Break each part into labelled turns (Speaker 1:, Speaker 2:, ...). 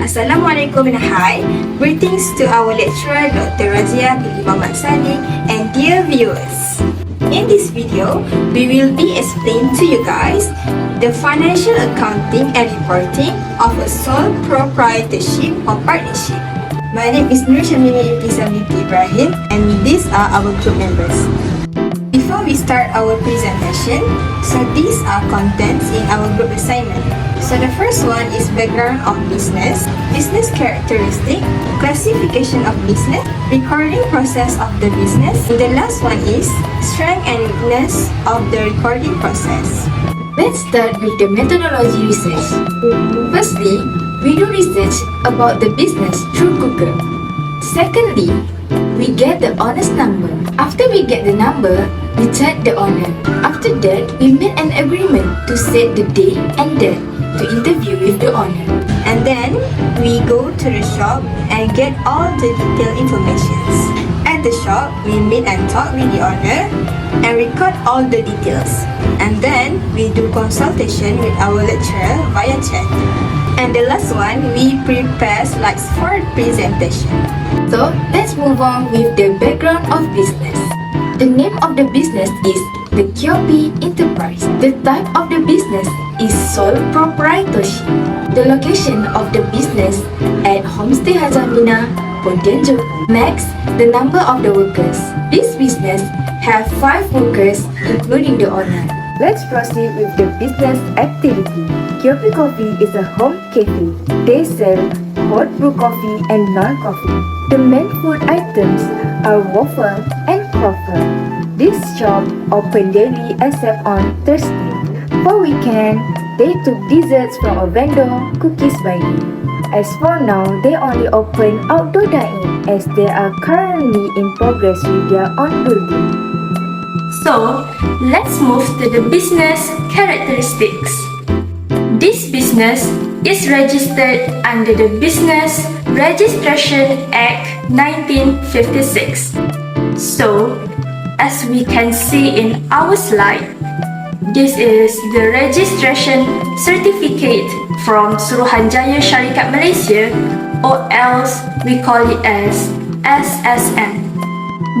Speaker 1: Assalamualaikum and hi. Greetings to our lecturer Dr. Razia binti Muhammad Sadiq and dear viewers. In this video, we will be explaining to you guys the financial accounting and reporting of a sole proprietorship or partnership. My name is Nur Syamini binti Ibrahim and these are our group members. Before we start our presentation, so these are contents in our group assignment. So the first one is background of business, business characteristic, classification of business, recording process of the business. And the last one is strength and weakness of the recording process.
Speaker 2: Let's start with the methodology research. Firstly, we do research about the business through Google. Secondly, we get the owner's number. After we get the number, we check the owner. After that, we make an agreement to set the date and date to interview with the owner.
Speaker 1: And then we go to the shop and get all the detailed information. At the shop, we meet and talk with the owner and record all the details. And then we do consultation with our lecturer via chat. And the last one, we prepare slides for presentation.
Speaker 2: So, let's move on with the background of business. The name of the business is the Kiopi Enterprise. The type of the business is sole proprietorship. The location of the business at Homestay Hazamina, Pontian Johor. Next, the number of the workers. This business have 5 workers including the owner. Let's proceed with the business activity. Kiopi Coffee is a home cafe. They sell hot brew coffee and non-coffee. The main food items are waffle and croffle. This shop open daily except on Thursday. For weekend, they took desserts from a vendor, cookies by day. As for now, they only open outdoor dining as they are currently in progress with their own building.
Speaker 3: So, let's move to the business characteristics. This business is registered under the Business Registration Act 1956. So, as we can see in our slide, this is the registration certificate from Suruhanjaya Syarikat Malaysia, or else we call it as SSM.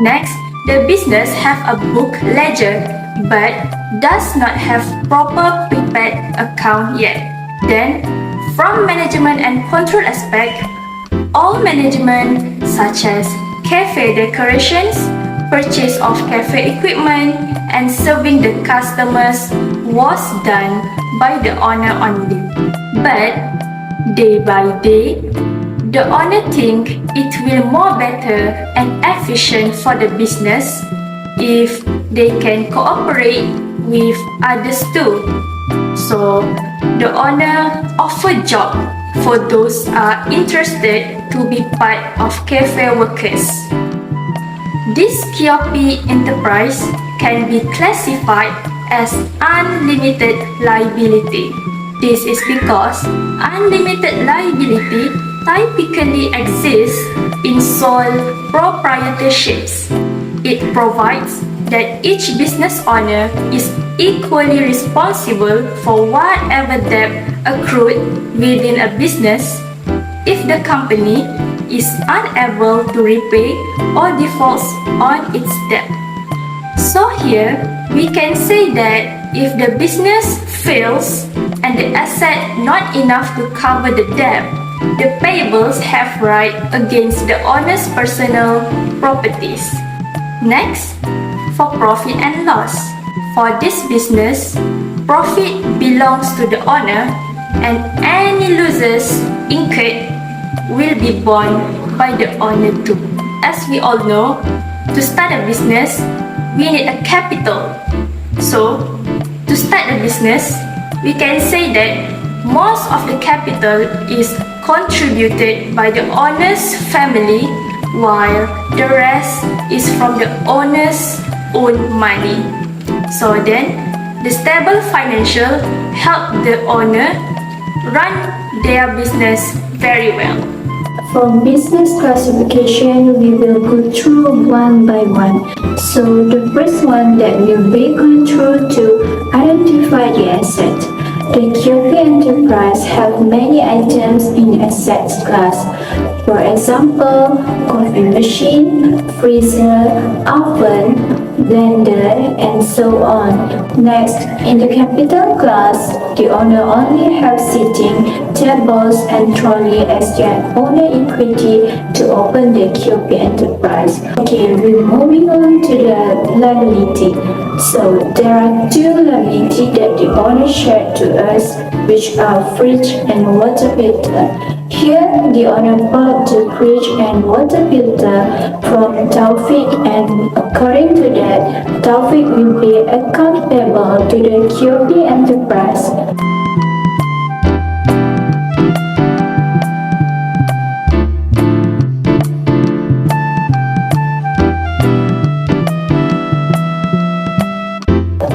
Speaker 3: Next, the business have a book ledger but does not have proper prepared account yet. Then, from management and control aspect, all management such as cafe decorations, purchase of cafe equipment, and serving the customers was done by the owner only. But day by day, the owner think it will more better and efficient for the business if they can cooperate with others too. So the owner offer job for those are interested to be part of cafe workers. This Kiopi enterprise can be classified as unlimited liability. This is because unlimited liability typically exists in sole proprietorships. It provides that each business owner is equally responsible for whatever debt accrued within a business if the company is unable to repay or defaults on its debt. So here, we can say that if the business fails and the asset not enough to cover the debt, the payables have right against the owner's personal properties. Next, for profit and loss. For this business, profit belongs to the owner and any losses incurred will be borne by the owner too. As we all know, to start a business, we need a capital. So, to start a business, we can say that most of the capital is contributed by the owner's family, while the rest is from the owner's own money. So then, the stable financial help the owner run their business very well.
Speaker 4: For business classification, we will go through one by one. So the first one that will be going through to identify the asset. The QP enterprise have many items in assets class. For example, coffee machine, freezer, oven, blender, and so on. Next, in the capital class, the owner only have seating, tables, and trolley as their owner equity to open the QP enterprise. Okay, we're moving on to the liability. So there are two liability that the owner shared to us, which are fridge and water filter. Here, the owner bought the fridge and water filter from Taufik, and according to that, Taufik will be accountable to the QP enterprise.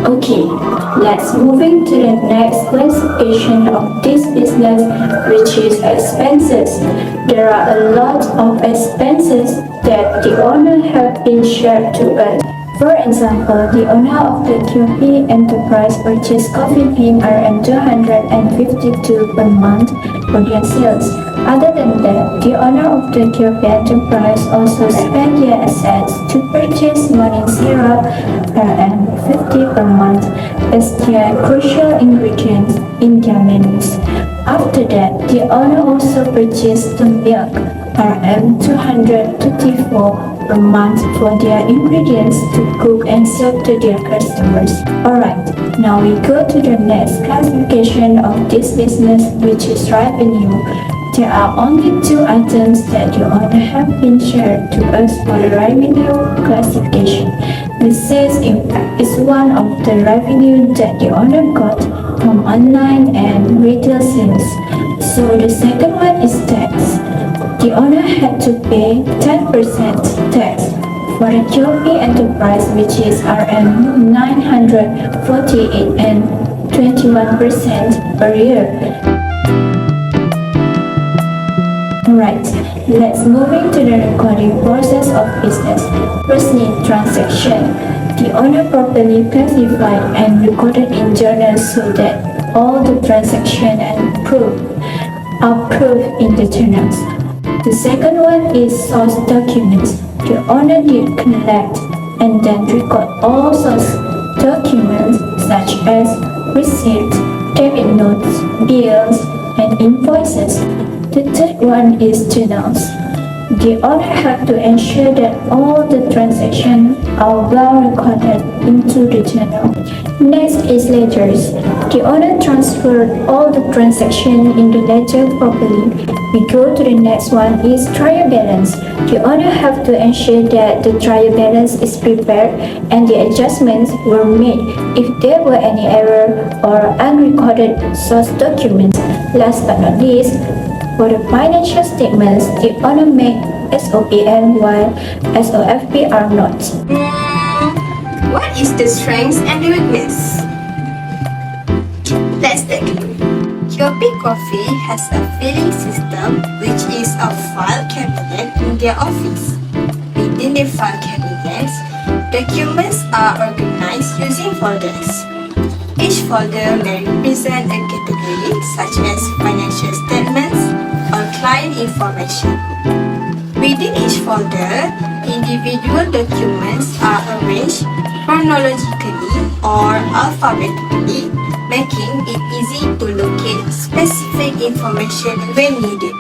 Speaker 4: Okay, let's moving to the next classification of this business, which is expenses. There are a lot of expenses that the owner have been shared to us. For example, the owner of the QP enterprise purchased coffee bean RM 252 per month for their sales. Other than that, the owner of the QP enterprise also spent their assets to purchase morning syrup RM 50 per month as their crucial ingredients in their menus. After that, the owner also purchased the milk RM 234 per month for their ingredients to cook and sell to their customers. Alright, now we go to the next classification of this business, which is revenue. There are only two items that the owner have been shared to us for the revenue classification. The sales impact is one of the revenue that the owner got from online and retail sales. So the second one is tax. The owner had to pay 10% tax for the QP enterprise, which is RM 948 and 21% per year. Alright, let's move into the recording process of business. Firstly, transaction. The owner properly classified and recorded in journals so that all the transaction and proof are proof in the journals. The second one is source documents. The owner did collect and then record all source documents such as receipts, debit notes, bills, and invoices. The third one is journals. The owner had to ensure that all the transactions are well recorded into the journal. Next is ledgers. The owner transferred all the transactions in the ledger properly. We go to the next one is trial balance. The owner have to ensure that the trial balance is prepared and the adjustments were made if there were any error or unrecorded source documents. Last but not least, for the financial statements, the owner make SOPM while SOFP are not.
Speaker 1: What is the strengths and the weakness? Let's take a look. QP Coffee has a filling system, which is a file cabinet in their office. Within the file cabinets, documents are organized using folders. Each folder may represent a category such as financial statements or client information. Within each folder, individual documents are arranged chronologically or alphabetically, making it easy to locate specific information when needed.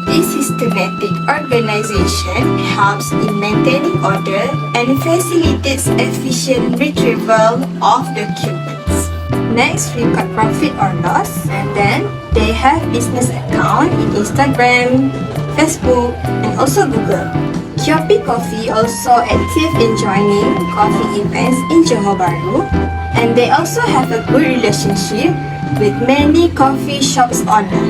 Speaker 1: This systematic organization helps in maintaining order and facilitates efficient retrieval of documents. Next, we got profit or loss, and then they have business account in Instagram, Facebook, and also Google. QP Coffee also active in joining coffee events in Johor Bahru, and they also have a good relationship with many coffee shops owner.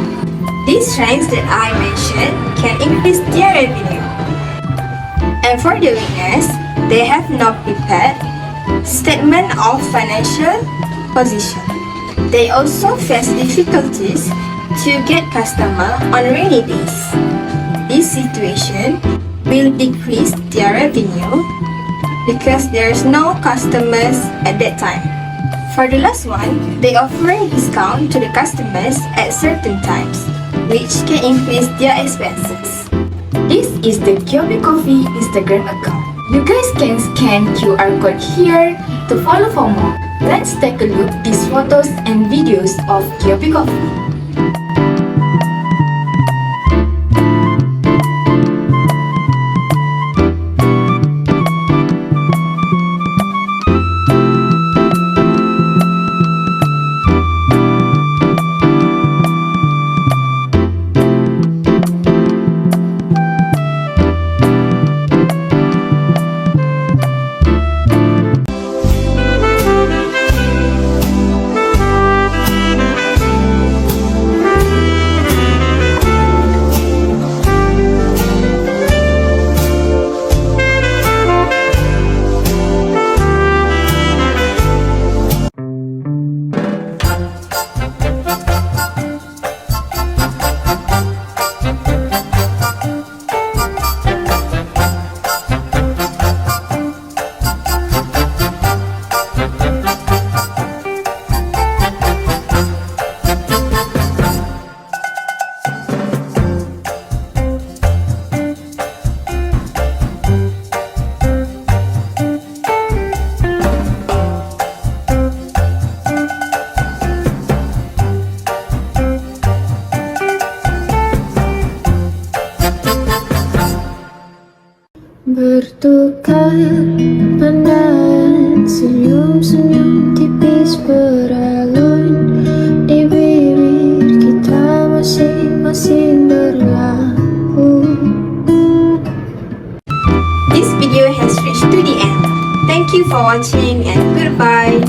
Speaker 1: These strengths that I mentioned can increase their revenue. And for the weakness, they have not prepared statement of financial position. They also face difficulties to get customer on rainy days. This situation will decrease their revenue because there's no customers at that time. For the last one, they offer a discount to the customers at certain times, which can increase their expenses.
Speaker 2: This is the Kyobi Coffee Instagram account. You guys can scan QR code here to follow for more. Let's take a look at these photos and videos of Kyobi Coffee.
Speaker 5: Bertukar pandangan, senyum-senyum tipis beralun di bibir kita masing-masing berlalu.
Speaker 1: This video has reached to the end. Thank you for watching and goodbye.